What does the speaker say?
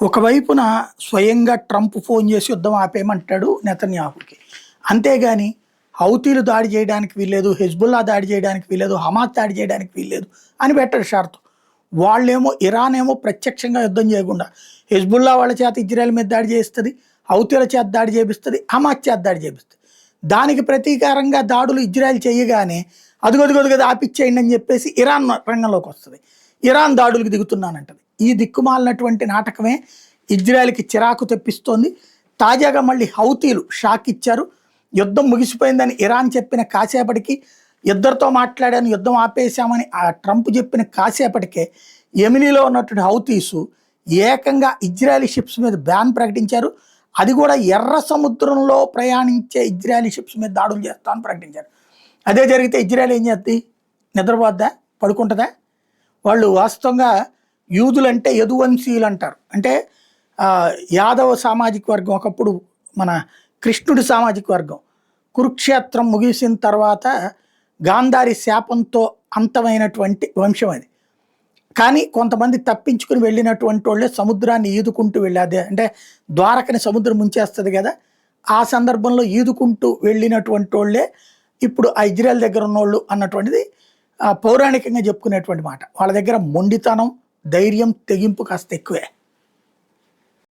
ఒకవైపున స్వయంగా Trump phone చేసి యుద్ధం ఆపేయమంటాడు నెతన్యాహుకి. అంతేగాని హౌతీలు దాడి చేయడానికి వీల్లేదు, హెజ్బుల్లా దాడి చేయడానికి వీల్లేదు, హమాస్ దాడి చేయడానికి వీల్లేదు అని పెట్టాడు షరతు. వాళ్ళేమో ఇరాన్ ఏమో ప్రత్యక్షంగా యుద్ధం చేయకుండా హెజ్బుల్లా వాళ్ళ చేత ఇజ్రాయెల్ మీద దాడి చేస్తుంది, హౌతీల చేత దాడి చేపిస్తుంది, హమాస్ చేత దాడి చేపిస్తుంది. దానికి ప్రతీకారంగా దాడులు ఇజ్రాయెల్ చేయగానే అదుగదుగదుగది ఆపిచ్చేయండి అని చెప్పేసి ఇరాన్ రంగంలోకి వస్తుంది. ఇరాన్ దాడులకు దిగుతున్నానంటది. ఈ దిక్కుమాలినటువంటి నాటకమే ఇజ్రాయెల్కి చిరాకు తెప్పిస్తోంది. తాజాగా మళ్ళీ హౌతీలు షాక్ ఇచ్చారు. యుద్ధం ముగిసిపోయిందని ఇరాన్ చెప్పిన కాసేపటికి, ఇద్దరితో మాట్లాడాను యుద్ధం ఆపేశామని ఆ ట్రంప్ చెప్పిన కాసేపటికే యెమెనీలో ఉన్నటువంటి హౌతీసు ఏకంగా ఇజ్రాయలీ షిప్స్ మీద బ్యాన్ ప్రకటించారు. అది కూడా ఎర్ర సముద్రంలో ప్రయాణించే ఇజ్రాయలీ షిప్స్ మీద దాడులు చేస్తామని ప్రకటించారు. అదే జరిగితే ఇజ్రాయెల్ ఏం చేద్ది? నిద్రపోద్దా? పడుకుంటుందా? వాళ్ళు వాస్తవంగా యూదులంటే యదువంశీయులు అంటారు. అంటే యాదవ సామాజిక వర్గం, ఒకప్పుడు మన కృష్ణుడి సామాజిక వర్గం. కురుక్షేత్రం ముగిసిన తర్వాత గాంధారి శాపంతో అంతమైనటువంటి వంశం అది. కానీ కొంతమంది తప్పించుకుని వెళ్ళినటువంటి వాళ్ళే సముద్రాన్ని ఈదుకుంటూ వెళ్ళాదే, అంటే ద్వారకని సముద్రం ముంచేస్తుంది కదా, ఆ సందర్భంలో ఈదుకుంటూ వెళ్ళినటువంటి వాళ్ళే ఇప్పుడు ఆ ఇజ్రాయెల్ దగ్గర ఉన్నోళ్ళు అన్నటువంటిది పౌరాణికంగా చెప్పుకునేటువంటి మాట. వాళ్ళ దగ్గర మొండితనం, ధైర్యం, తెగింపు కాస్త ఎక్కువే.